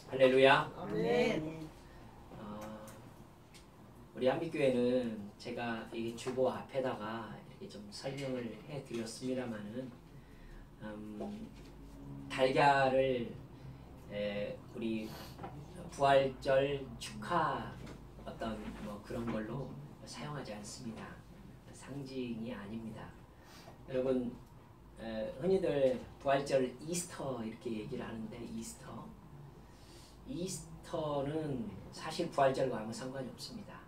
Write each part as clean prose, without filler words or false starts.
할렐루야. 아멘. 우리 한빛교회는 제가 이 주보 앞에다가 이렇게 좀 설명을 해드렸습니다만은 달걀을 우리 부활절 축하 어떤 뭐 그런 걸로 사용하지 않습니다. 상징이 아닙니다. 여러분 흔히들 부활절 이스터 이렇게 얘기를 하는데 이스터는 사실 부활절과 아무 상관이 없습니다.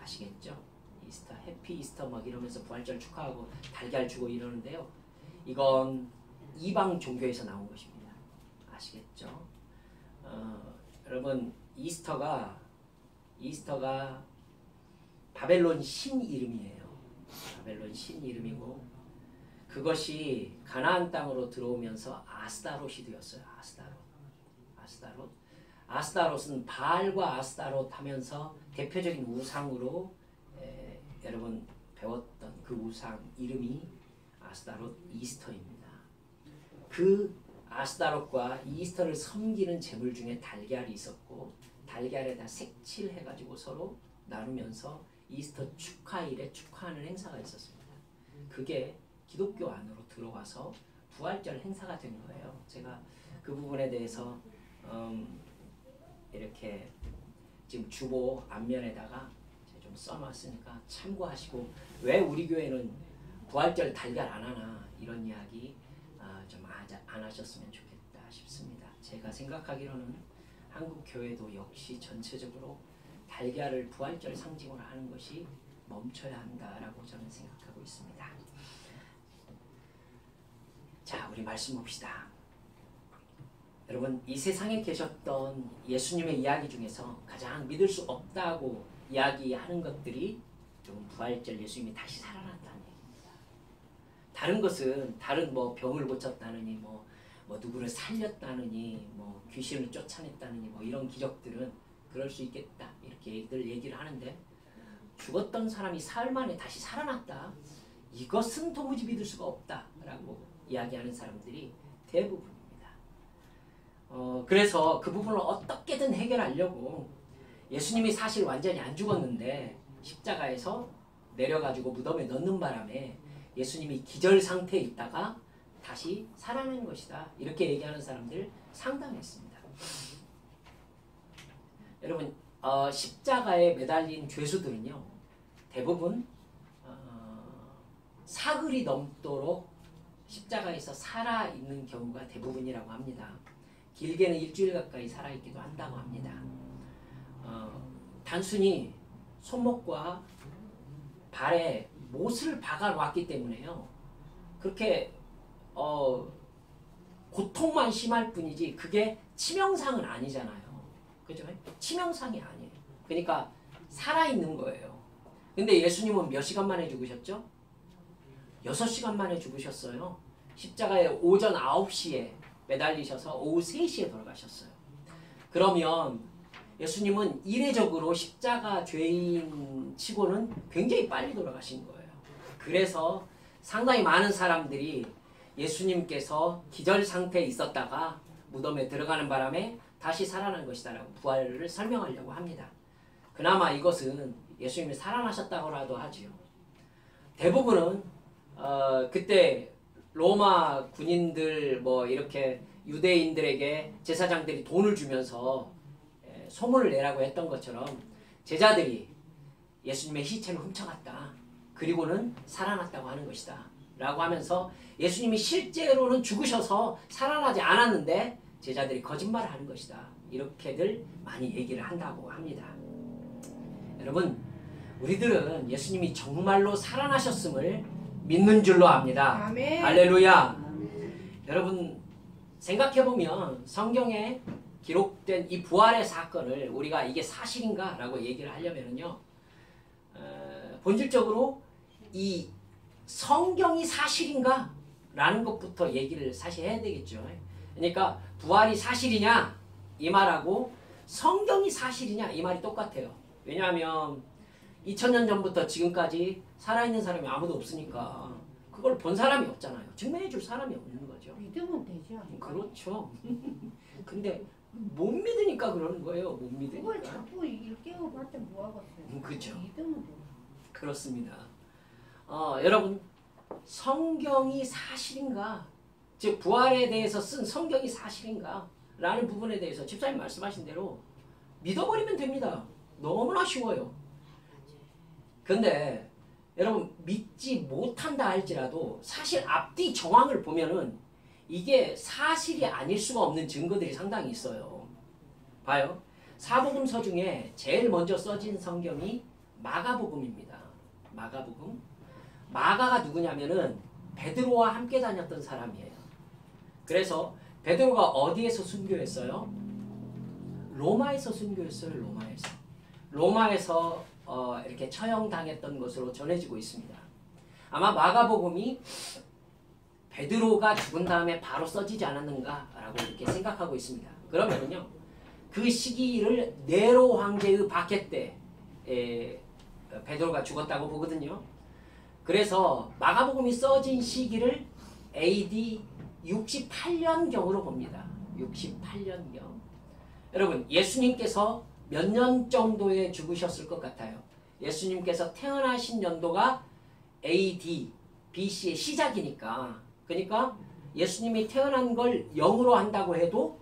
아시겠죠? 이스터, 해피 이스터 막 이러면서 부활절 축하하고 달걀 주고 이러는데요. 이건 이방 종교에서 나온 것입니다. 아시겠죠? 여러분 이스터가 바벨론 신 이름이에요. 바벨론 신 이름이고 그것이 가나안 땅으로 들어오면서 아스타롯이 되었어요. 아스타롯은 바알과 아스타롯 하면서 대표적인 우상으로 여러분 배웠던 그 우상 이름이 아스타롯 이스터입니다. 그 아스타롯과 이스터를 섬기는 제물 중에 달걀이 있었고 달걀에다 색칠해가지고 서로 나누면서 이스터 축하일에 축하하는 행사가 있었습니다. 그게 기독교 안으로 들어와서 부활절 행사가 된 거예요. 제가 그 부분에 대해서 이렇게 지금 주보 앞면에다가 좀 써놨으니까 참고하시고 왜 우리 교회는 부활절 달걀 안 하나 이런 이야기 좀 안 하셨으면 좋겠다 싶습니다. 제가 생각하기로는 한국 교회도 역시 전체적으로 달걀을 부활절 상징으로 하는 것이 멈춰야 한다라고 저는 생각하고 있습니다. 자, 우리 말씀 봅시다. 여러분 이 세상에 계셨던 예수님의 이야기 중에서 가장 믿을 수 없다고 이야기하는 것들이 좀 부활절 예수님이 다시 살아났다는 얘기입니다. 다른 것은 다른 뭐 병을 고쳤다느니 뭐 누구를 살렸다느니 뭐 귀신을 쫓아냈다느니 뭐 이런 기적들은 그럴 수 있겠다 이렇게 얘기를 하는데 죽었던 사람이 사흘 만에 다시 살아났다 이것은 도무지 믿을 수가 없다라고 이야기하는 사람들이 대부분. 그래서 그 부분을 어떻게든 해결하려고 예수님이 사실 완전히 안 죽었는데 십자가에서 내려가지고 무덤에 넣는 바람에 예수님이 기절 상태에 있다가 다시 살아난 것이다. 이렇게 얘기하는 사람들 상당했습니다. 여러분 십자가에 매달린 죄수들은요. 대부분 사흘이 넘도록 십자가에서 살아있는 경우가 대부분이라고 합니다. 길게는 일주일 가까이 살아있기도 한다고 합니다. 단순히 손목과 발에 못을 박아놨기 때문에요. 그렇게 고통만 심할 뿐이지 그게 치명상은 아니잖아요. 그죠? 치명상이 아니에요. 그러니까 살아있는 거예요. 근데 예수님은 몇 시간 만에 죽으셨죠? 6시간 만에 죽으셨어요. 십자가에 오전 9시에 매달리셔서 오후 3시에 돌아가셨어요. 그러면 예수님은 이례적으로 십자가 죄인 치고는 굉장히 빨리 돌아가신 거예요. 그래서 상당히 많은 사람들이 예수님께서 기절 상태에 있었다가 무덤에 들어가는 바람에 다시 살아난 것이다 라고 부활을 설명하려고 합니다. 그나마 이것은 예수님이 살아나셨다고라도 하지요. 대부분은 그때 로마 군인들 뭐 이렇게 유대인들에게 제사장들이 돈을 주면서 소문을 내라고 했던 것처럼 제자들이 예수님의 시체를 훔쳐갔다. 그리고는 살아났다고 하는 것이다. 라고 하면서 예수님이 실제로는 죽으셔서 살아나지 않았는데 제자들이 거짓말을 하는 것이다. 이렇게들 많이 얘기를 한다고 합니다. 여러분 우리들은 예수님이 정말로 살아나셨음을 믿는 줄로 압니다. 아멘. 할렐루야. 아멘. 여러분 생각해보면 성경에 기록된 이 부활의 사건을 우리가 이게 사실인가 라고 얘기를 하려면요 본질적으로 이 성경이 사실인가 라는 것부터 얘기를 사실 해야 되겠죠. 그러니까 부활이 사실이냐 이 말하고 성경이 사실이냐 이 말이 똑같아요. 왜냐하면 2000년 전부터 지금까지 살아있는 사람이 아무도 없으니까 그걸 본 사람이 없잖아요. 증명해 줄 사람이 없는 거죠. 믿으면 되지 않을까? 그렇죠. 근데 못 믿으니까 그러는 거예요. 못 그걸 믿으니까. 자꾸 일깨워 봤자 뭐하겠어요. 그죠. 믿으면 돼. 그렇습니다. 여러분 성경이 사실인가? 즉 부활에 대해서 쓴 성경이 사실인가? 라는 부분에 대해서 집사님 말씀하신 대로 믿어버리면 됩니다. 너무나 쉬워요. 근데 여러분 믿지 못한다 할지라도 사실 앞뒤 정황을 보면은 이게 사실이 아닐 수가 없는 증거들이 상당히 있어요. 봐요. 사복음서 중에 제일 먼저 써진 성경이 마가복음입니다. 마가복음. 마가가 누구냐면은 베드로와 함께 다녔던 사람이에요. 그래서 베드로가 어디에서 순교했어요? 로마에서 순교했어요. 로마에서 이렇게 처형당했던 것으로 전해지고 있습니다. 아마 마가복음이 베드로가 죽은 다음에 바로 써지지 않았는가라고 이렇게 생각하고 있습니다. 그러면은요, 그 시기를 네로 황제의 박해 때 베드로가 죽었다고 보거든요. 그래서 마가복음이 써진 시기를 AD 68년경으로 봅니다. 68년경. 여러분, 예수님께서 몇 년 정도에 죽으셨을 것 같아요? 예수님께서 태어나신 연도가 AD, BC의 시작이니까. 그러니까 예수님이 태어난 걸 0으로 한다고 해도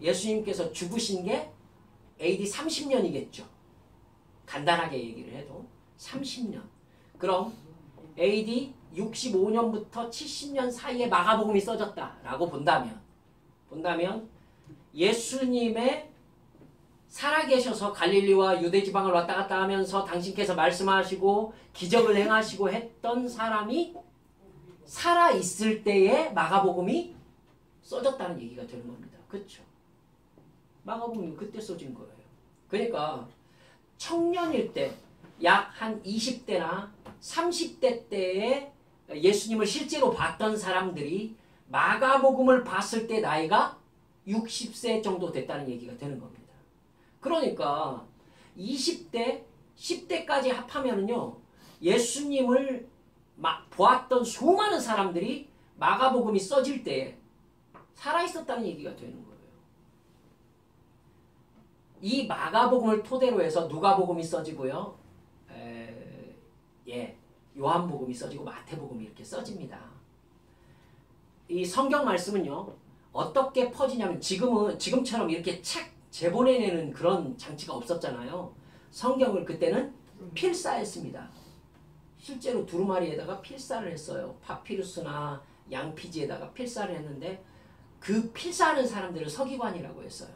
예수님께서 죽으신 게 AD 30년이겠죠. 간단하게 얘기를 해도 30년. 그럼 AD 65년부터 70년 사이에 마가복음이 써졌다라고 본다면 예수님의 살아계셔서 갈릴리와 유대지방을 왔다 갔다 하면서 당신께서 말씀하시고 기적을 행하시고 했던 사람이 살아있을 때에 마가복음이 써졌다는 얘기가 되는 겁니다. 그렇죠? 마가복음이 그때 써진 거예요. 그러니까 청년일 때 약 한 20대나 30대 때에 예수님을 실제로 봤던 사람들이 마가복음을 봤을 때 나이가 60세 정도 됐다는 얘기가 되는 겁니다. 그러니까 20대, 10대까지 합하면은요, 예수님을 보았던 수많은 사람들이 마가복음이 써질 때 살아있었다는 얘기가 되는 거예요. 이 마가복음을 토대로 해서 누가복음이 써지고요. 요한복음이 써지고 마태복음이 이렇게 써집니다. 이 성경 말씀은요, 어떻게 퍼지냐면 지금처럼 이렇게 책 제보내내는 그런 장치가 없었잖아요. 성경을 그때는 필사했습니다. 실제로 두루마리에다가 필사를 했어요. 파피루스나 양피지에다가 필사를 했는데 그 필사하는 사람들을 서기관이라고 했어요.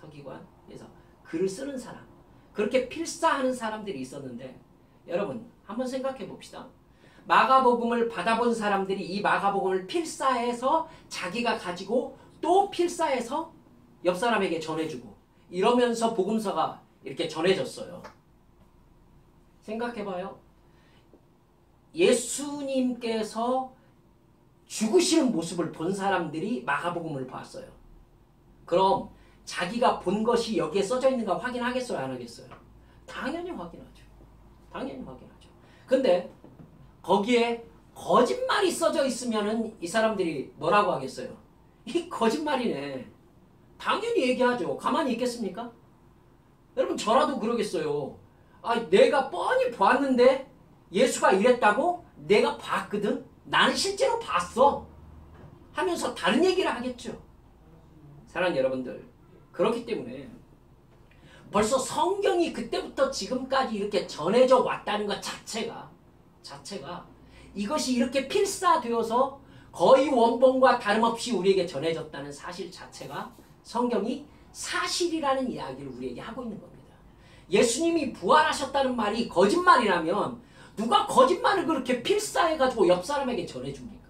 서기관. 그래서 글을 쓰는 사람. 그렇게 필사하는 사람들이 있었는데 여러분 한번 생각해 봅시다. 마가복음을 받아본 사람들이 이 마가복음을 필사해서 자기가 가지고 또 필사해서 옆 사람에게 전해주고 이러면서 복음서가 이렇게 전해졌어요. 생각해봐요. 예수님께서 죽으시는 모습을 본 사람들이 마가복음을 봤어요. 그럼 자기가 본 것이 여기에 써져 있는가 확인하겠어요? 안 하겠어요? 당연히 확인하죠. 당연히 확인하죠. 근데 거기에 거짓말이 써져 있으면은 이 사람들이 뭐라고 하겠어요? 이 거짓말이네. 당연히 얘기하죠. 가만히 있겠습니까? 여러분 저라도 그러겠어요. 내가 뻔히 보았는데 예수가 이랬다고? 내가 봤거든? 나는 실제로 봤어. 하면서 다른 얘기를 하겠죠. 사랑하는 여러분들, 그렇기 때문에 벌써 성경이 그때부터 지금까지 이렇게 전해져 왔다는 것 자체가 이것이 이렇게 필사되어서 거의 원본과 다름없이 우리에게 전해졌다는 사실 자체가 성경이 사실이라는 이야기를 우리에게 하고 있는 겁니다. 예수님이 부활하셨다는 말이 거짓말이라면 누가 거짓말을 그렇게 필사해가지고 옆 사람에게 전해줍니까?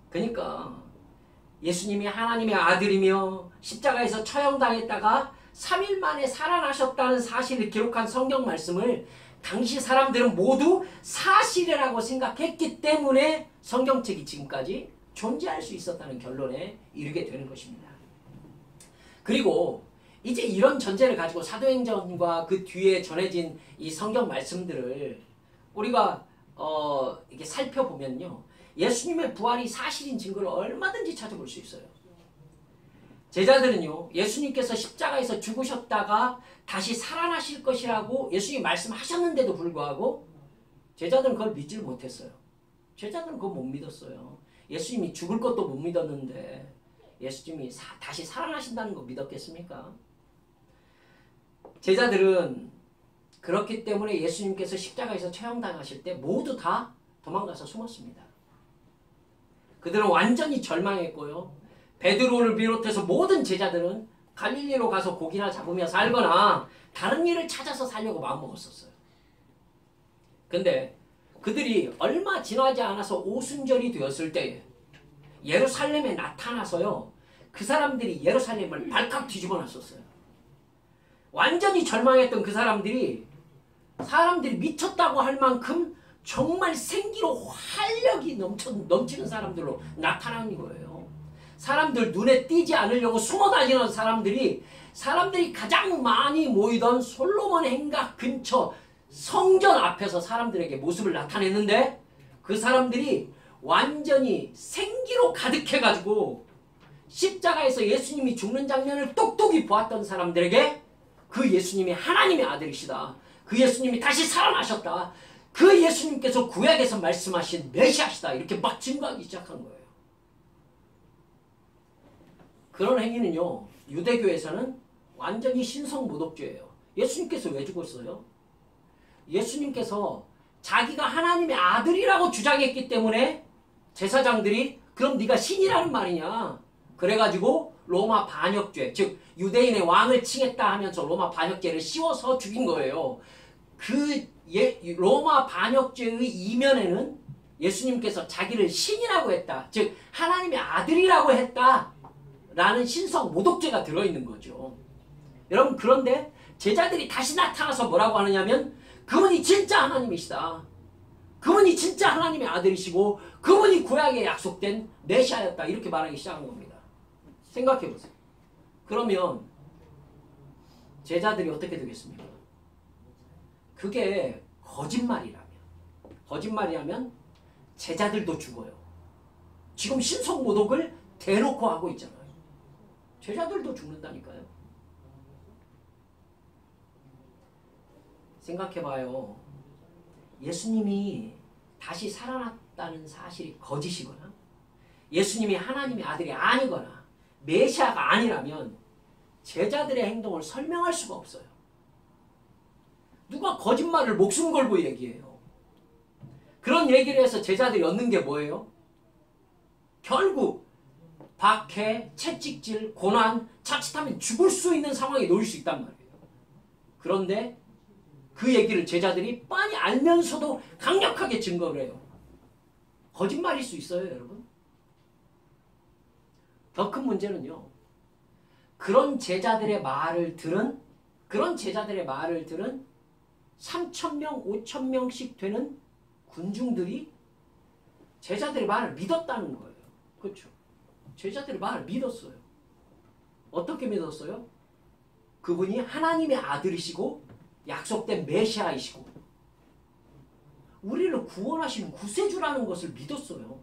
그러니까 예수님이 하나님의 아들이며 십자가에서 처형당했다가 3일 만에 살아나셨다는 사실을 기록한 성경 말씀을 당시 사람들은 모두 사실이라고 생각했기 때문에 성경책이 지금까지 존재할 수 있었다는 결론에 이르게 되는 것입니다. 그리고 이제 이런 전제를 가지고 사도행전과 그 뒤에 전해진 이 성경 말씀들을 우리가 이렇게 살펴보면요, 예수님의 부활이 사실인 증거를 얼마든지 찾아볼 수 있어요. 제자들은요, 예수님께서 십자가에서 죽으셨다가 다시 살아나실 것이라고 예수님이 말씀하셨는데도 불구하고 제자들은 그걸 믿지를 못했어요. 제자들은 그걸 못 믿었어요. 예수님이 죽을 것도 못 믿었는데 예수님이 다시 살아나신다는 거 믿었겠습니까? 제자들은 그렇기 때문에 예수님께서 십자가에서 처형당하실 때 모두 다 도망가서 숨었습니다. 그들은 완전히 절망했고요. 베드로를 비롯해서 모든 제자들은 갈릴리로 가서 고기나 잡으며 살거나 다른 일을 찾아서 살려고 마음먹었었어요. 근데 그들이 얼마 지나지 않아서 오순절이 되었을 때에 예루살렘에 나타나서요. 그 사람들이 예루살렘을 발칵 뒤집어 놨었어요. 완전히 절망했던 그 사람들이 미쳤다고 할 만큼 정말 생기로 활력이 넘치는 사람들로 나타난 거예요. 사람들 눈에 띄지 않으려고 숨어 다니는 사람들이 가장 많이 모이던 솔로몬 행각 근처 성전 앞에서 사람들에게 모습을 나타냈는데 그 사람들이 완전히 생기로 가득해가지고 십자가에서 예수님이 죽는 장면을 똑똑히 보았던 사람들에게 그 예수님이 하나님의 아들이시다. 그 예수님이 다시 살아나셨다. 그 예수님께서 구약에서 말씀하신 메시아시다. 이렇게 막 증거하기 시작한 거예요. 그런 행위는요. 유대교에서는 완전히 신성모독죄예요. 예수님께서 왜 죽었어요? 예수님께서 자기가 하나님의 아들이라고 주장했기 때문에 제사장들이 그럼 네가 신이라는 말이냐. 그래가지고 로마 반역죄, 즉 유대인의 왕을 칭했다 하면서 로마 반역죄를 씌워서 죽인 거예요. 로마 반역죄의 이면에는 예수님께서 자기를 신이라고 했다. 즉 하나님의 아들이라고 했다라는 신성 모독죄가 들어있는 거죠. 여러분 그런데 제자들이 다시 나타나서 뭐라고 하느냐면 그분이 진짜 하나님이시다. 그분이 진짜 하나님의 아들이시고 그분이 구약에 약속된 메시아였다. 이렇게 말하기 시작한 겁니다. 생각해보세요. 그러면 제자들이 어떻게 되겠습니까? 그게 거짓말이라면 제자들도 죽어요. 지금 신성모독을 대놓고 하고 있잖아요. 제자들도 죽는다니까요. 생각해봐요. 예수님이 다시 살아났다는 사실이 거짓이거나 예수님이 하나님의 아들이 아니거나 메시아가 아니라면 제자들의 행동을 설명할 수가 없어요. 누가 거짓말을 목숨 걸고 얘기해요. 그런 얘기를 해서 제자들이 얻는 게 뭐예요? 결국 박해, 채찍질, 고난, 자칫하면 죽을 수 있는 상황에 놓일 수 있단 말이에요. 그런데 그 얘기를 제자들이 뻔히 알면서도 강력하게 증거를 해요. 거짓말일 수 있어요, 여러분. 더 큰 문제는요. 그런 제자들의 말을 들은 3,000명, 5,000명씩 되는 군중들이 제자들의 말을 믿었다는 거예요. 그렇죠? 제자들의 말을 믿었어요. 어떻게 믿었어요? 그분이 하나님의 아들이시고 약속된 메시아이시고 우리를 구원하시는 구세주라는 것을 믿었어요.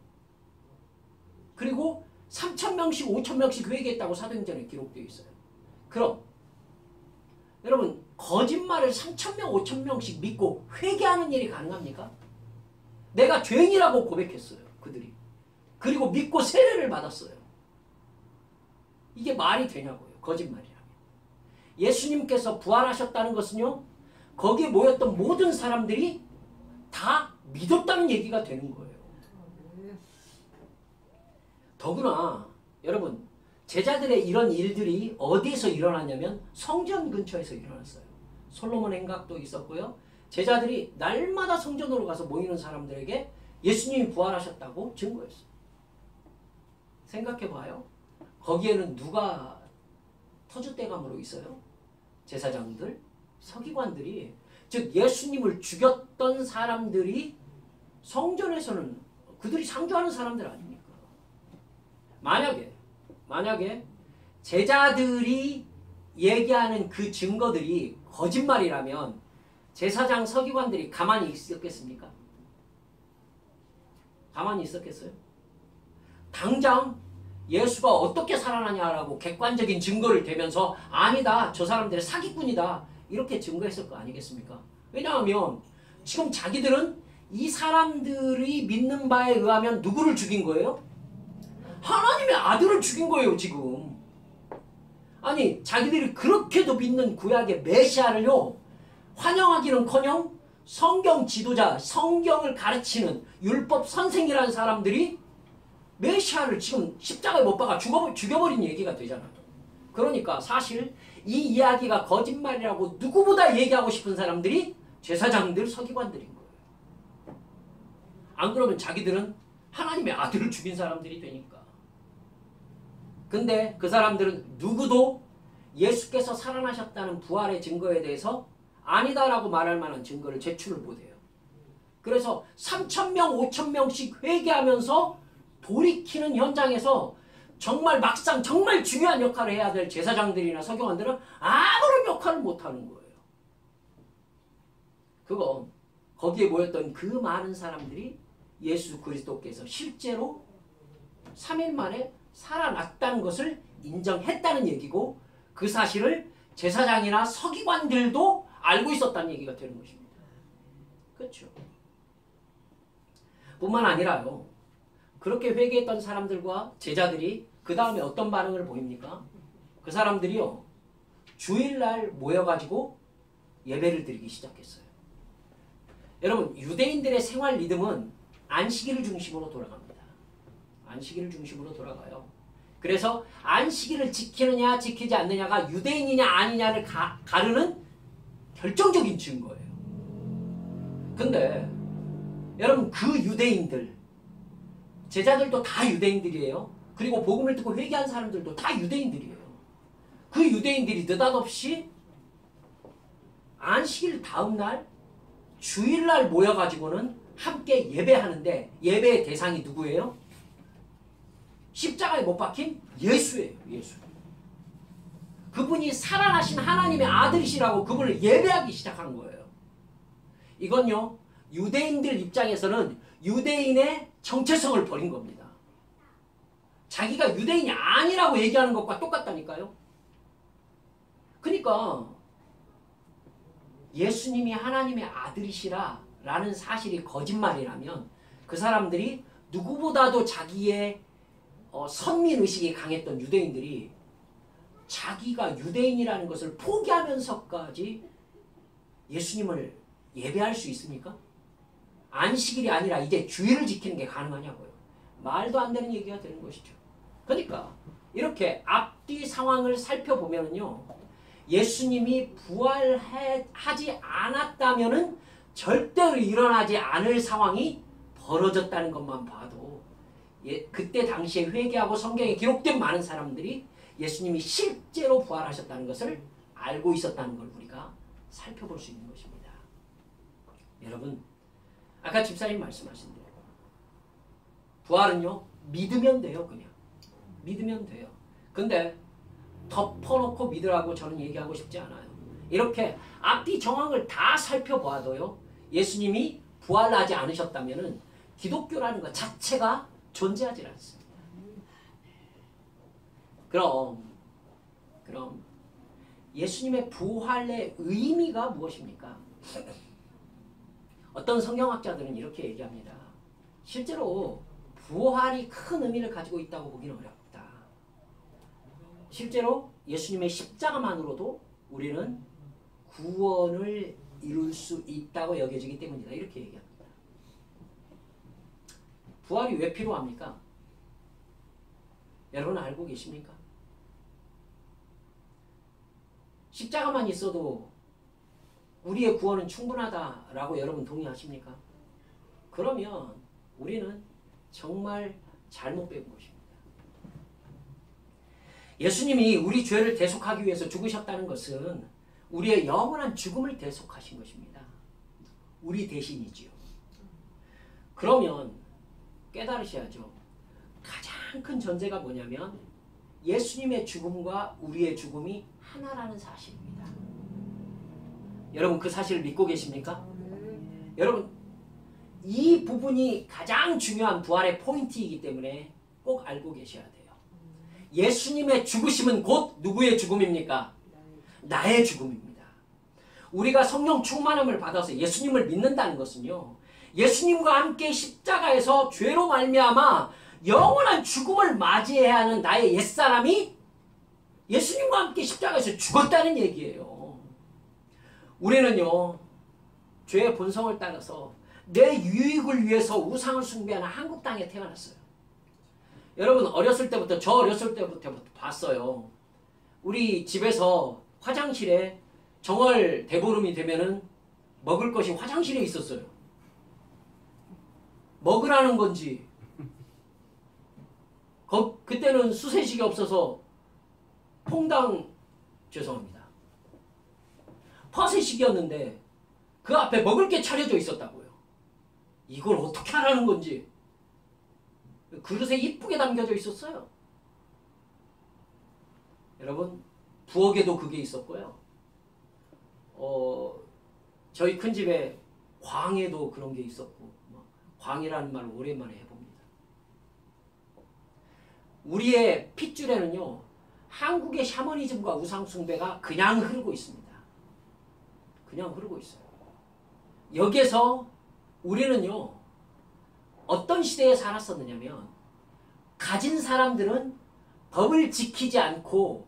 그리고 3,000명씩 5,000명씩 회개했다고 사도행전에 기록되어 있어요. 그럼 여러분 거짓말을 3,000명 5,000명씩 믿고 회개하는 일이 가능합니까? 내가 죄인이라고 고백했어요. 그들이. 그리고 믿고 세례를 받았어요. 이게 말이 되냐고요. 거짓말이라면. 예수님께서 부활하셨다는 것은요. 거기에 모였던 모든 사람들이 다 믿었다는 얘기가 되는 거예요. 더구나 여러분 제자들의 이런 일들이 어디에서 일어나냐면 성전 근처에서 일어났어요. 솔로몬 행각도 있었고요. 제자들이 날마다 성전으로 가서 모이는 사람들에게 예수님이 부활하셨다고 증거했어요. 생각해봐요. 거기에는 누가 터줏대감으로 있어요? 제사장들, 서기관들이, 즉 예수님을 죽였던 사람들이 성전에서는 그들이 상주하는 사람들 아닙니까? 만약에 제자들이 얘기하는 그 증거들이 거짓말이라면 제사장 서기관들이 가만히 있었겠습니까? 가만히 있었겠어요? 당장 예수가 어떻게 살아나냐라고 객관적인 증거를 대면서 아니다, 저 사람들은 사기꾼이다, 이렇게 증거했을 거 아니겠습니까? 왜냐하면 지금 자기들은 이 사람들이 믿는 바에 의하면 누구를 죽인 거예요? 하나님의 아들을 죽인 거예요, 지금. 아니, 자기들이 그렇게도 믿는 구약의 메시아를요, 환영하기는커녕 성경 지도자, 성경을 가르치는 율법 선생이라는 사람들이 메시아를 지금 십자가에 못 박아 죽여버린 얘기가 되잖아요. 그러니까 사실 이 이야기가 거짓말이라고 누구보다 얘기하고 싶은 사람들이 제사장들, 서기관들인 거예요. 안 그러면 자기들은 하나님의 아들을 죽인 사람들이 되니까. 근데 그 사람들은 누구도 예수께서 살아나셨다는 부활의 증거에 대해서 아니다라고 말할 만한 증거를 제출을 못해요. 그래서 3,000명, 5,000명씩 회개하면서 돌이키는 현장에서 정말 막상 정말 중요한 역할을 해야 될 제사장들이나 서기관들은 아무런 역할을 못하는 거예요. 그건 거기에 모였던 그 많은 사람들이 예수 그리스도께서 실제로 3일 만에 살아났다는 것을 인정했다는 얘기고, 그 사실을 제사장이나 서기관들도 알고 있었다는 얘기가 되는 것입니다. 그렇죠? 뿐만 아니라요, 그렇게 회개했던 사람들과 제자들이 그 다음에 어떤 반응을 보입니까? 그 사람들이요, 주일날 모여가지고 예배를 드리기 시작했어요. 여러분, 유대인들의 생활 리듬은 안식일을 중심으로 돌아갑니다. 안식일을 중심으로 돌아가요. 그래서 안식일을 지키느냐 지키지 않느냐가 유대인이냐 아니냐를 가르는 결정적인 증거예요. 근데 여러분, 그 유대인들, 제자들도 다 유대인들이에요. 그리고 복음을 듣고 회개한 사람들도 다 유대인들이에요. 그 유대인들이 느닷없이 안식일 다음날 주일날 모여가지고는 함께 예배하는데, 예배의 대상이 누구예요? 십자가에 못 박힌 예수예요. 예수. 그분이 살아나신 하나님의 아들이시라고 그분을 예배하기 시작한 거예요. 이건요, 유대인들 입장에서는 유대인의 정체성을 버린 겁니다. 자기가 유대인이 아니라고 얘기하는 것과 똑같다니까요. 그러니까 예수님이 하나님의 아들이시라 라는 사실이 거짓말이라면, 그 사람들이 누구보다도 자기의 선민의식이 강했던 유대인들이 자기가 유대인이라는 것을 포기하면서까지 예수님을 예배할 수 있습니까? 안식일이 아니라 이제 주일을 지키는 게 가능하냐고요. 말도 안 되는 얘기가 되는 것이죠. 그러니까 이렇게 앞뒤 상황을 살펴보면요, 예수님이 부활하지 않았다면은 절대로 일어나지 않을 상황이 벌어졌다는 것만 봐도, 그때 당시에 회개하고 성경에 기록된 많은 사람들이 예수님이 실제로 부활하셨다는 것을 알고 있었다는 걸 우리가 살펴볼 수 있는 것입니다. 여러분, 아까 집사님 말씀하신 대로 부활은요, 믿으면 돼요. 그냥 믿으면 돼요. 근데 덮어놓고 믿으라고 저는 얘기하고 싶지 않아요. 이렇게 앞뒤 정황을 다 살펴보아도요, 예수님이 부활하지 않으셨다면은 기독교라는 것 자체가 존재하지 않습니다. 그럼 예수님의 부활의 의미가 무엇입니까? 어떤 성경학자들은 이렇게 얘기합니다. 실제로 부활이 큰 의미를 가지고 있다고 보기는 어렵다. 실제로 예수님의 십자가만으로도 우리는 구원을 이룰 수 있다고 여겨지기 때문이다. 이렇게 얘기합니다. 부활이 왜 필요합니까? 여러분 알고 계십니까? 십자가만 있어도 우리의 구원은 충분하다라고 여러분 동의하십니까? 그러면 우리는 정말 잘못 배운 것입니다. 예수님이 우리 죄를 대속하기 위해서 죽으셨다는 것은 우리의 영원한 죽음을 대속하신 것입니다. 우리 대신이지요. 그러면 깨달으셔야죠. 가장 큰 전제가 뭐냐면 예수님의 죽음과 우리의 죽음이 하나라는 사실입니다. 여러분, 그 사실을 믿고 계십니까? 여러분, 이 부분이 가장 중요한 부활의 포인트이기 때문에 꼭 알고 계셔야 돼요. 예수님의 죽으심은 곧 누구의 죽음입니까? 나의 죽음입니다. 우리가 성령 충만함을 받아서 예수님을 믿는다는 것은요, 예수님과 함께 십자가에서 죄로 말미암아 영원한 죽음을 맞이해야 하는 나의 옛사람이 예수님과 함께 십자가에서 죽었다는 얘기예요. 우리는요, 죄의 본성을 따라서 내 유익을 위해서 우상을 숭배하는 한국 땅에 태어났어요. 여러분 저 어렸을 때부터 봤어요. 우리 집에서 화장실에 정월 대보름이 되면은 먹을 것이 화장실에 있었어요. 먹으라는 건지, 그때는 수세식이 없어서 죄송합니다. 퍼세식이었는데 그 앞에 먹을 게 차려져 있었다고요. 이걸 어떻게 하라는 건지. 그릇에 이쁘게 담겨져 있었어요. 여러분, 부엌에도 그게 있었고요. 저희 큰 집에 광에도 그런 게 있었고, 광이라는 말을 오랜만에 해봅니다. 우리의 핏줄에는요, 한국의 샤머니즘과 우상숭배가 그냥 흐르고 있습니다. 그냥 흐르고 있어요. 여기에서 우리는요, 어떤 시대에 살았었느냐면, 가진 사람들은 법을 지키지 않고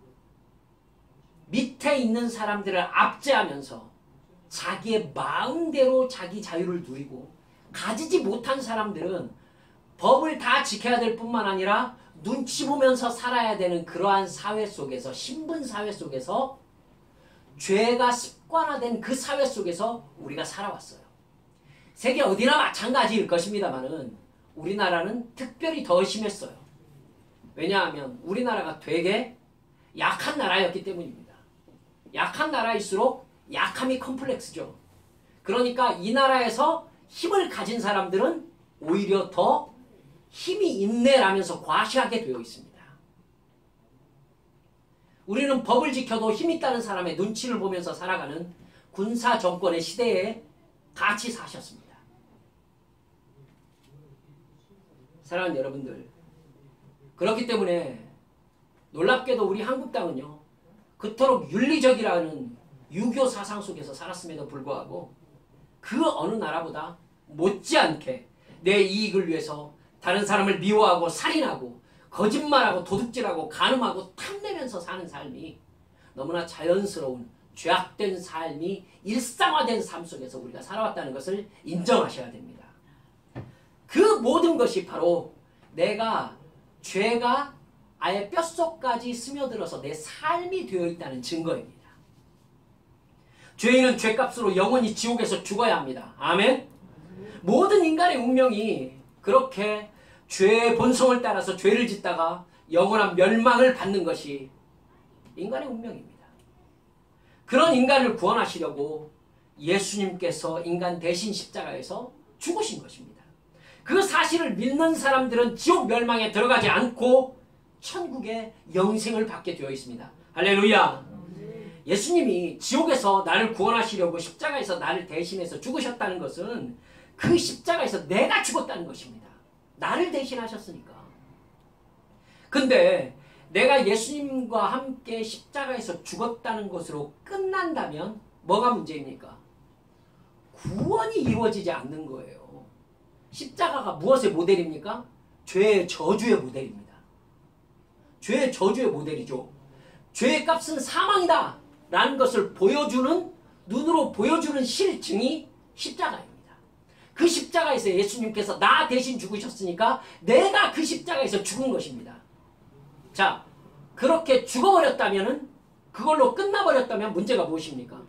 밑에 있는 사람들을 압제하면서 자기의 마음대로 자기 자유를 누리고, 가지지 못한 사람들은 법을 다 지켜야 될 뿐만 아니라 눈치 보면서 살아야 되는 그러한 사회 속에서, 신분 사회 속에서, 죄가 습관화된 그 사회 속에서 우리가 살아왔어요. 세계 어디나 마찬가지일 것입니다만은 우리나라는 특별히 더 심했어요. 왜냐하면 우리나라가 되게 약한 나라였기 때문입니다. 약한 나라일수록 약함이 컴플렉스죠. 그러니까 이 나라에서 힘을 가진 사람들은 오히려 더 힘이 있네라면서 과시하게 되어 있습니다. 우리는 법을 지켜도 힘 있다는 사람의 눈치를 보면서 살아가는 군사 정권의 시대에 같이 사셨습니다. 사랑하는 여러분들, 그렇기 때문에 놀랍게도 우리 한국 땅은요, 그토록 윤리적이라는 유교 사상 속에서 살았음에도 불구하고 그 어느 나라보다 못지않게 내 이익을 위해서 다른 사람을 미워하고 살인하고 거짓말하고 도둑질하고 간음하고 탐내면서 사는 삶이 너무나 자연스러운 죄악된 삶이 일상화된 삶 속에서 우리가 살아왔다는 것을 인정하셔야 됩니다. 그 모든 것이 바로 죄가 아예 뼛속까지 스며들어서 내 삶이 되어 있다는 증거입니다. 죄인은 죄값으로 영원히 지옥에서 죽어야 합니다. 아멘? 모든 인간의 운명이 그렇게 죄의 본성을 따라서 죄를 짓다가 영원한 멸망을 받는 것이 인간의 운명입니다. 그런 인간을 구원하시려고 예수님께서 인간 대신 십자가에서 죽으신 것입니다. 그 사실을 믿는 사람들은 지옥 멸망에 들어가지 않고 천국의 영생을 받게 되어 있습니다. 할렐루야! 예수님이 지옥에서 나를 구원하시려고 십자가에서 나를 대신해서 죽으셨다는 것은 그 십자가에서 내가 죽었다는 것입니다. 나를 대신하셨으니까. 근데 내가 예수님과 함께 십자가에서 죽었다는 것으로 끝난다면 뭐가 문제입니까? 구원이 이루어지지 않는 거예요. 십자가가 무엇의 모델입니까? 죄의 저주의 모델입니다. 죄의 저주의 모델이죠. 죄의 값은 사망이다 라는 것을 눈으로 보여주는 실증이 십자가입니다. 그 십자가에서 예수님께서 나 대신 죽으셨으니까 내가 그 십자가에서 죽은 것입니다. 자, 그렇게 죽어버렸다면, 그걸로 끝나버렸다면 문제가 무엇입니까?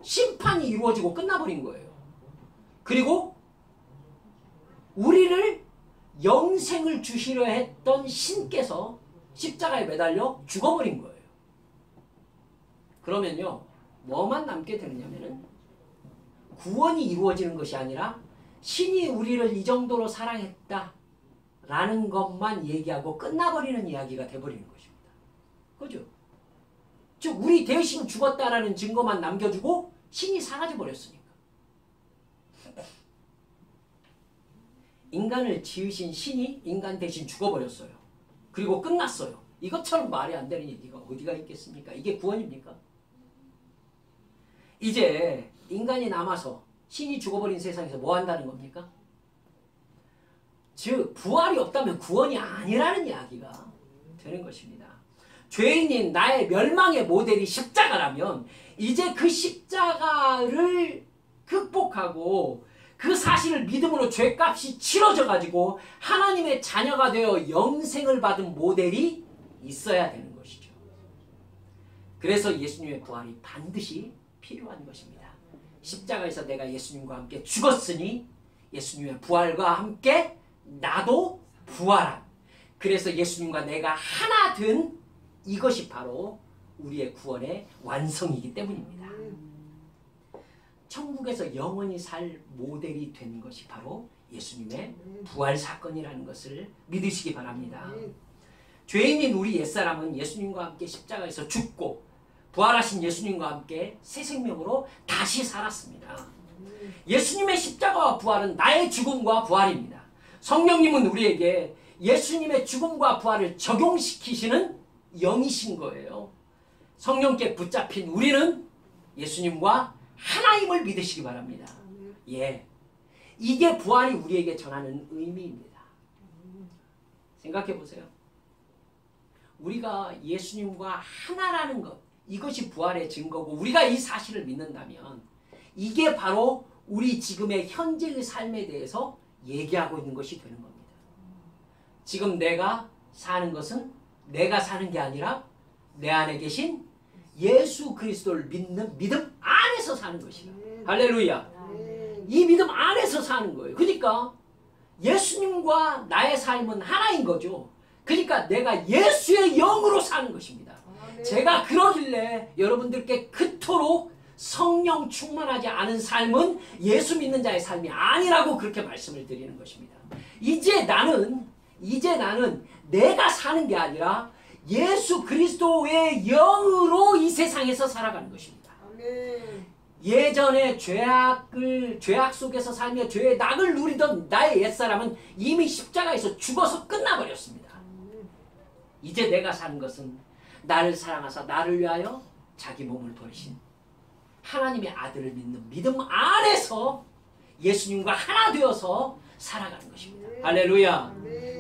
심판이 이루어지고 끝나버린 거예요. 그리고 우리를 영생을 주시려 했던 신께서 십자가에 매달려 죽어버린 거예요. 그러면요, 뭐만 남게 되느냐면은 구원이 이루어지는 것이 아니라 신이 우리를 이 정도로 사랑했다 라는 것만 얘기하고 끝나버리는 이야기가 돼버리는 것입니다. 그죠? 즉 우리 대신 죽었다라는 증거만 남겨주고 신이 사라져버렸으니까. 인간을 지으신 신이 인간 대신 죽어버렸어요. 그리고 끝났어요. 이것처럼 말이 안 되는 얘기가 어디가 있겠습니까? 이게 구원입니까? 이제 인간이 남아서 신이 죽어버린 세상에서 뭐 한다는 겁니까? 즉 부활이 없다면 구원이 아니라는 이야기가 되는 것입니다. 죄인인 나의 멸망의 모델이 십자가라면 이제 그 십자가를 극복하고 그 사실을 믿음으로 죄값이 치러져 가지고 하나님의 자녀가 되어 영생을 받은 모델이 있어야 되는 것이죠. 그래서 예수님의 부활이 반드시 필요한 것입니다. 십자가에서 내가 예수님과 함께 죽었으니 예수님의 부활과 함께 나도 부활한, 그래서 예수님과 내가 하나 된 이것이 바로 우리의 구원의 완성이기 때문입니다. 천국에서 영원히 살 모델이 된 것이 바로 예수님의 부활 사건이라는 것을 믿으시기 바랍니다. 죄인인 우리 옛사람은 예수님과 함께 십자가에서 죽고 부활하신 예수님과 함께 새 생명으로 다시 살았습니다. 예수님의 십자가와 부활은 나의 죽음과 부활입니다. 성령님은 우리에게 예수님의 죽음과 부활을 적용시키시는 영이신 거예요. 성령께 붙잡힌 우리는 예수님과 하나임을 믿으시기 바랍니다. 예, 이게 부활이 우리에게 전하는 의미입니다. 생각해 보세요. 우리가 예수님과 하나라는 것, 이것이 부활의 증거고 우리가 이 사실을 믿는다면 이게 바로 우리 지금의 현재의 삶에 대해서 얘기하고 있는 것이 되는 겁니다. 지금 내가 사는 것은 내가 사는 게 아니라 내 안에 계신 예수 그리스도를 믿는 믿음 안에서 사는 것이다. 할렐루야. 이 믿음 안에서 사는 거예요. 그러니까 예수님과 나의 삶은 하나인 거죠. 그러니까 내가 예수의 영으로 사는 것입니다. 제가 그러길래 여러분들께 그토록 성령 충만하지 않은 삶은 예수 믿는 자의 삶이 아니라고 그렇게 말씀을 드리는 것입니다. 이제 나는 내가 사는 게 아니라 예수 그리스도의 영으로 이 세상에서 살아가는 것입니다. 예전에 죄악 속에서 살며 죄의 낙을 누리던 나의 옛사람은 이미 십자가에서 죽어서 끝나버렸습니다. 이제 내가 사는 것은 나를 사랑하사 나를 위하여 자기 몸을 버리신 하나님의 아들을 믿는 믿음 안에서 예수님과 하나 되어서 살아가는 것입니다. 할렐루야.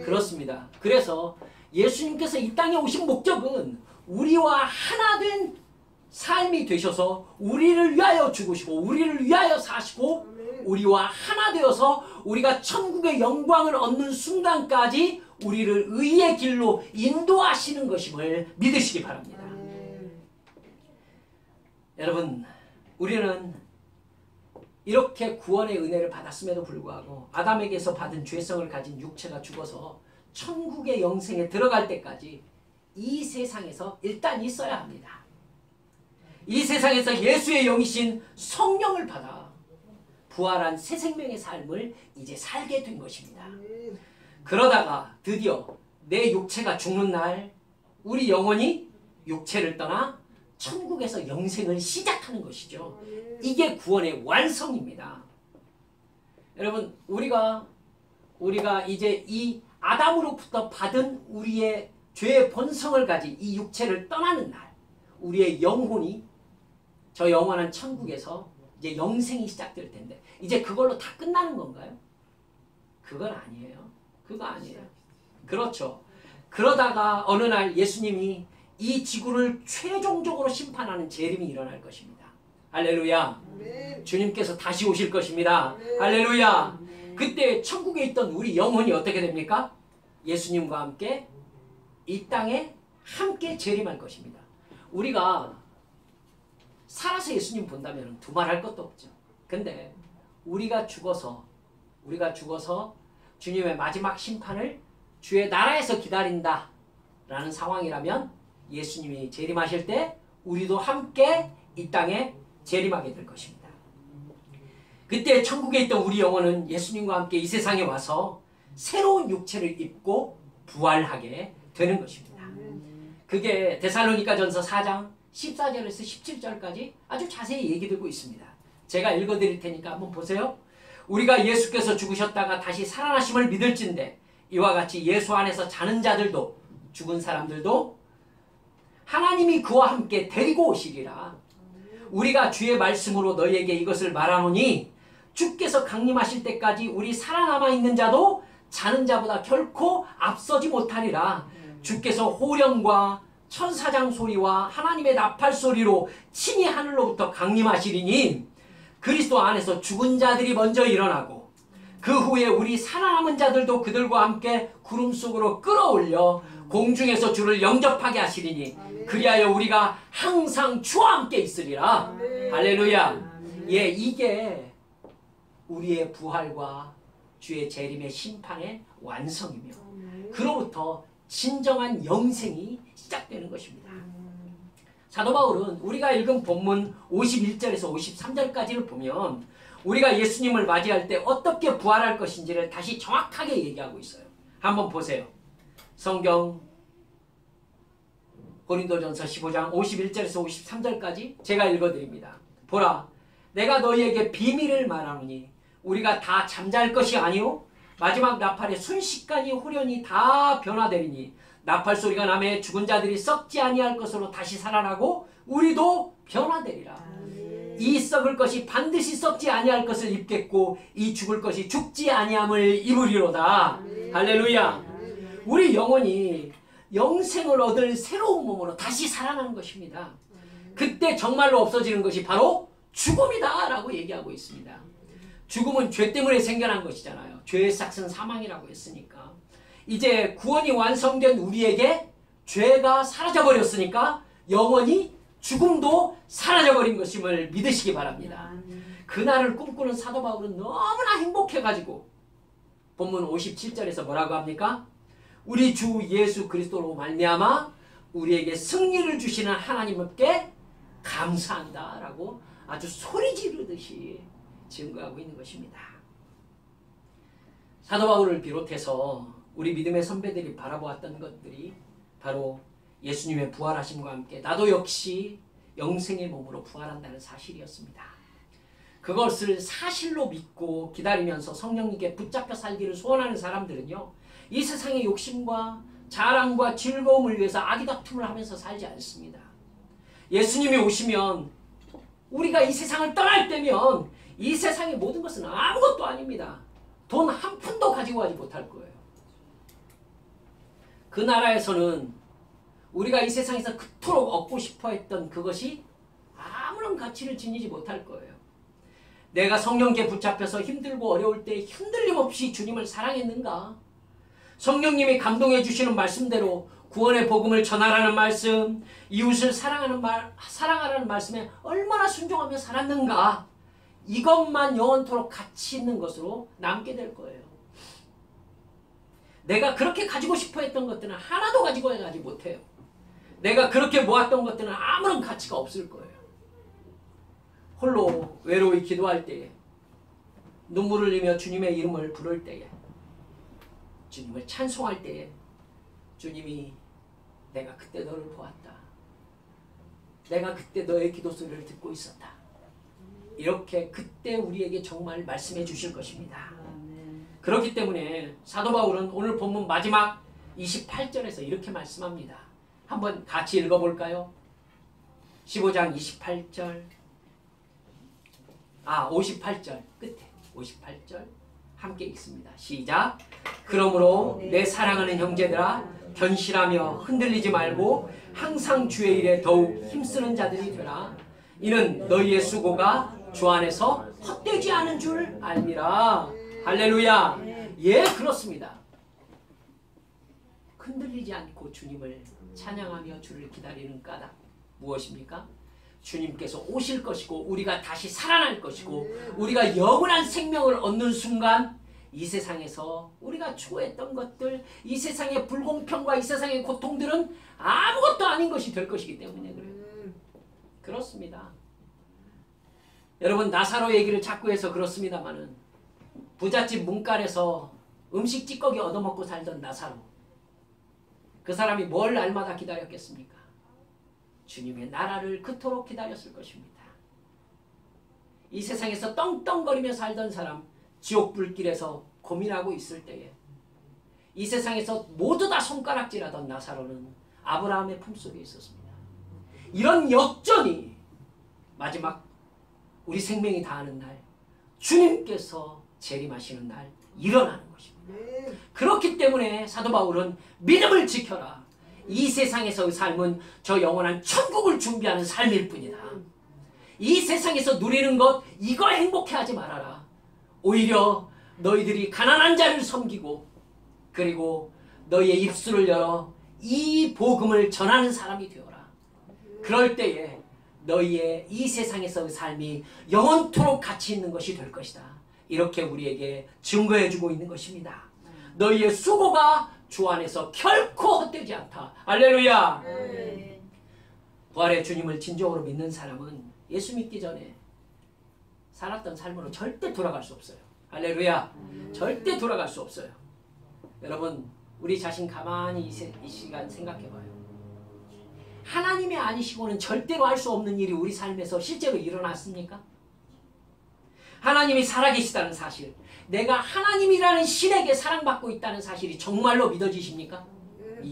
그렇습니다. 그래서 예수님께서 이 땅에 오신 목적은 우리와 하나 된 삶이 되셔서 우리를 위하여 죽으시고 우리를 위하여 사시고 우리와 하나 되어서 우리가 천국의 영광을 얻는 순간까지 우리를 의의 길로 인도하시는 것임을 믿으시기 바랍니다. 여러분, 우리는 이렇게 구원의 은혜를 받았음에도 불구하고 아담에게서 받은 죄성을 가진 육체가 죽어서 천국의 영생에 들어갈 때까지 이 세상에서 일단 있어야 합니다. 이 세상에서 예수의 영이신 성령을 받아 부활한 새 생명의 삶을 이제 살게 된 것입니다. 그러다가 드디어 내 육체가 죽는 날 우리 영혼이 육체를 떠나 천국에서 영생을 시작하는 것이죠. 이게 구원의 완성입니다. 여러분, 우리가 이제 이 아담으로부터 받은 우리의 죄의 본성을 가진 이 육체를 떠나는 날 우리의 영혼이 저 영원한 천국에서 이제 영생이 시작될 텐데 이제 그걸로 다 끝나는 건가요? 그건 아니에요. 그거 아니에요. 그렇죠. 그러다가 어느 날 예수님이 이 지구를 최종적으로 심판하는 재림이 일어날 것입니다. 할렐루야. 주님께서 다시 오실 것입니다. 할렐루야. 그때 천국에 있던 우리 영혼이 어떻게 됩니까? 예수님과 함께 이 땅에 함께 재림할 것입니다. 우리가 살아서 예수님 본다면 두말할 것도 없죠. 근데 우리가 죽어서 주님의 마지막 심판을 주의 나라에서 기다린다 라는 상황이라면 예수님이 재림하실 때 우리도 함께 이 땅에 재림하게 될 것입니다. 그때 천국에 있던 우리 영혼은 예수님과 함께 이 세상에 와서 새로운 육체를 입고 부활하게 되는 것입니다. 그게 데살로니가전서 4장 14절에서 17절까지 아주 자세히 얘기되고 있습니다. 제가 읽어드릴 테니까 한번 보세요. 우리가 예수께서 죽으셨다가 다시 살아나심을 믿을진대 이와 같이 예수 안에서 자는 자들도 죽은 사람들도 하나님이 그와 함께 데리고 오시리라. 우리가 주의 말씀으로 너희에게 이것을 말하노니 주께서 강림하실 때까지 우리 살아남아 있는 자도 자는 자보다 결코 앞서지 못하리라. 주께서 호령과 천사장 소리와 하나님의 나팔 소리로 친히 하늘로부터 강림하시리니 그리스도 안에서 죽은 자들이 먼저 일어나고 그 후에 우리 살아남은 자들도 그들과 함께 구름 속으로 끌어올려 공중에서 주를 영접하게 하시리니 그리하여 우리가 항상 주와 함께 있으리라. 할렐루야. 예, 이게 우리의 부활과 주의 재림의 심판의 완성이며 그로부터 진정한 영생이 시작되는 것입니다. 사도 바울은 우리가 읽은 본문 51절에서 53절까지를 보면 우리가 예수님을 맞이할 때 어떻게 부활할 것인지를 다시 정확하게 얘기하고 있어요. 한번 보세요. 성경 고린도전서 15장 51절에서 53절까지 제가 읽어드립니다. 보라, 내가 너희에게 비밀을 말하노니 우리가 다 잠잘 것이 아니오 마지막 나팔에 순식간에 후련히 다 변화되리니 나팔 소리가 나매 죽은 자들이 썩지 아니할 것으로 다시 살아나고 우리도 변화되리라. 이 썩을 것이 반드시 썩지 아니할 것을 입겠고 이 죽을 것이 죽지 아니함을 입으리로다. 할렐루야. 우리 영혼이 영생을 얻을 새로운 몸으로 다시 살아나는 것입니다. 그때 정말로 없어지는 것이 바로 죽음이다 라고 얘기하고 있습니다. 죽음은 죄 때문에 생겨난 것이잖아요. 죄의 삭은 사망이라고 했으니까. 이제 구원이 완성된 우리에게 죄가 사라져버렸으니까 영원히 죽음도 사라져버린 것임을 믿으시기 바랍니다. 그날을 꿈꾸는 사도 바울은 너무나 행복해가지고 본문 57절에서 뭐라고 합니까? 우리 주 예수 그리스도로 말미암아 우리에게 승리를 주시는 하나님께 감사한다 라고 아주 소리 지르듯이 증거하고 있는 것입니다. 사도 바울을 비롯해서 우리 믿음의 선배들이 바라보았던 것들이 바로 예수님의 부활하심과 함께 나도 역시 영생의 몸으로 부활한다는 사실이었습니다. 그것을 사실로 믿고 기다리면서 성령님께 붙잡혀 살기를 소원하는 사람들은요, 이 세상의 욕심과 자랑과 즐거움을 위해서 아기다툼을 하면서 살지 않습니다. 예수님이 오시면 우리가 이 세상을 떠날 때면 이 세상의 모든 것은 아무것도 아닙니다. 돈 한 푼도 가지고 가지 못할 거예요. 그 나라에서는 우리가 이 세상에서 그토록 얻고 싶어 했던 그것이 아무런 가치를 지니지 못할 거예요. 내가 성령께 붙잡혀서 힘들고 어려울 때 흔들림 없이 주님을 사랑했는가? 성령님이 감동해 주시는 말씀대로 구원의 복음을 전하라는 말씀, 이웃을 사랑하라는 말씀에 얼마나 순종하며 살았는가? 이것만 영원토록 가치 있는 것으로 남게 될 거예요. 내가 그렇게 가지고 싶어 했던 것들은 하나도 가지고 가지 못해요. 내가 그렇게 모았던 것들은 아무런 가치가 없을 거예요. 홀로 외로이 기도할 때에, 눈물을 흘리며 주님의 이름을 부를 때에, 주님을 찬송할 때에 주님이 내가 그때 너를 보았다. 내가 그때 너의 기도 소리를 듣고 있었다. 이렇게 그때 우리에게 정말 말씀해 주실 것입니다. 그렇기 때문에 사도 바울은 오늘 본문 마지막 28절에서 이렇게 말씀합니다. 한번 같이 읽어볼까요? 15장 28절 58절 끝에 58절 함께 읽습니다. 시작. 그러므로 내 사랑하는 형제들아 견실하며 흔들리지 말고 항상 주의 일에 더욱 힘쓰는 자들이 되라. 이는 너희의 수고가 주 안에서 헛되지 않은 줄 알미라. 할렐루야. 예, 그렇습니다. 흔들리지 않고 주님을 찬양하며 주를 기다리는 까닭 무엇입니까? 주님께서 오실 것이고 우리가 다시 살아날 것이고 우리가 영원한 생명을 얻는 순간 이 세상에서 우리가 추구했던 것들, 이 세상의 불공평과 이 세상의 고통들은 아무것도 아닌 것이 될 것이기 때문에 그래요. 그렇습니다. 여러분, 나사로 얘기를 자꾸 해서 그렇습니다만은 부잣집 문간에서 음식 찌꺼기 얻어먹고 살던 나사로, 그 사람이 뭘 날마다 기다렸겠습니까? 주님의 나라를 그토록 기다렸을 것입니다. 이 세상에서 떵떵거리며 살던 사람, 지옥 불길에서 고민하고 있을 때에 이 세상에서 모두 다 손가락질하던 나사로는 아브라함의 품속에 있었습니다. 이런 역전이 마지막 우리 생명이 다하는 날, 주님께서 재림하시는 날 일어나는 것입니다. 그렇기 때문에 사도 바울은 믿음을 지켜라. 이 세상에서의 삶은 저 영원한 천국을 준비하는 삶일 뿐이다. 이 세상에서 누리는 것 이거 행복해하지 말아라. 오히려 너희들이 가난한 자를 섬기고 그리고 너희의 입술을 열어 이 복음을 전하는 사람이 되어라. 그럴 때에 너희의 이 세상에서의 삶이 영원토록 가치 있는 것이 될 것이다. 이렇게 우리에게 증거해주고 있는 것입니다. 너희의 수고가 주 안에서 결코 헛되지 않다. 할렐루야. 부활의 주님을 진정으로 믿는 사람은 예수 믿기 전에 살았던 삶으로 절대 돌아갈 수 없어요. 할렐루야. 절대 돌아갈 수 없어요. 여러분 우리 자신 가만히 이 시간 생각해봐요. 하나님이 아니시고는 절대로 할 수 없는 일이 우리 삶에서 실제로 일어났습니까? 하나님이 살아계시다는 사실, 내가 하나님이라는 신에게 사랑받고 있다는 사실이 정말로 믿어지십니까?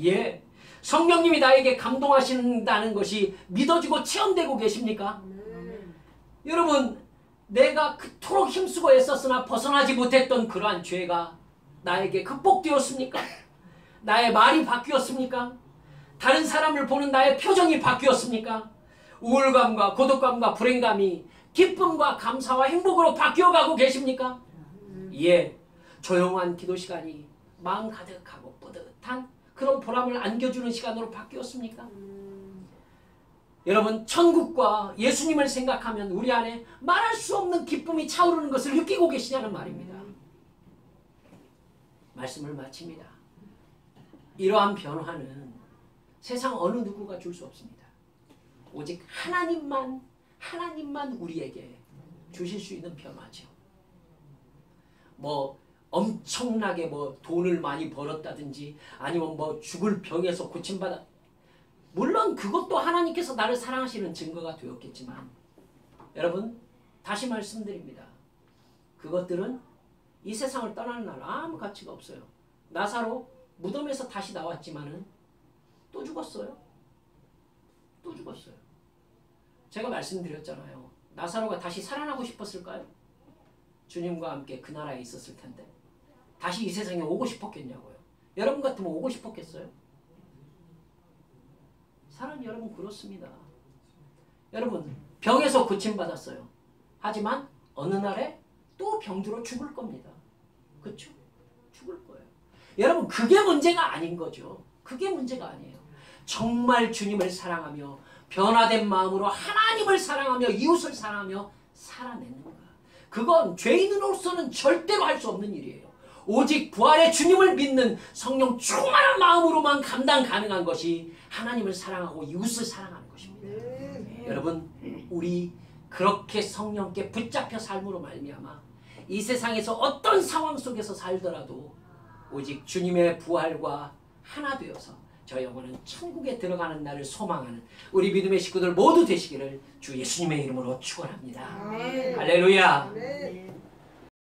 예. 성령님이 나에게 감동하신다는 것이 믿어지고 체험되고 계십니까? 여러분 내가 그토록 힘쓰고 애썼으나 벗어나지 못했던 그러한 죄가 나에게 극복되었습니까? 나의 말이 바뀌었습니까? 다른 사람을 보는 나의 표정이 바뀌었습니까? 우울감과 고독감과 불행감이 기쁨과 감사와 행복으로 바뀌어가고 계십니까? 예, 조용한 기도 시간이 마음 가득하고 뿌듯한 그런 보람을 안겨주는 시간으로 바뀌었습니까? 여러분 천국과 예수님을 생각하면 우리 안에 말할 수 없는 기쁨이 차오르는 것을 느끼고 계시냐는 말입니다. 말씀을 마칩니다. 이러한 변화는 세상 어느 누구가 줄 수 없습니다. 오직 하나님만 우리에게 주실 수 있는 변화죠. 뭐 엄청나게 뭐 돈을 많이 벌었다든지 아니면 뭐 죽을 병에서 고침받아, 물론 그것도 하나님께서 나를 사랑하시는 증거가 되었겠지만 여러분 다시 말씀드립니다. 그것들은 이 세상을 떠나는 날 아무 가치가 없어요. 나사로 무덤에서 다시 나왔지만은 또 죽었어요. 또 죽었어요. 제가 말씀드렸잖아요. 나사로가 다시 살아나고 싶었을까요? 주님과 함께 그 나라에 있었을 텐데 다시 이 세상에 오고 싶었겠냐고요. 여러분 같으면 오고 싶었겠어요? 사람 여러분 그렇습니다. 여러분 병에서 고침받았어요. 하지만 어느 날에 또 병들어 죽을 겁니다. 그렇죠? 죽을 거예요. 여러분 그게 문제가 아닌 거죠. 그게 문제가 아니에요. 정말 주님을 사랑하며 변화된 마음으로 하나님을 사랑하며 이웃을 사랑하며 살아내는 거야. 그건 죄인으로서는 절대로 할 수 없는 일이에요. 오직 부활의 주님을 믿는 성령 충만한 마음으로만 감당 가능한 것이 하나님을 사랑하고 이웃을 사랑하는 것입니다. 여러분 우리 그렇게 성령께 붙잡혀 삶으로 말미암아 이 세상에서 어떤 상황 속에서 살더라도 오직 주님의 부활과 하나 되어서 저 영혼은 천국에 들어가는 날을 소망하는 우리 믿음의 식구들 모두 되시기를 주 예수님의 이름으로 축원합니다. 할렐루야.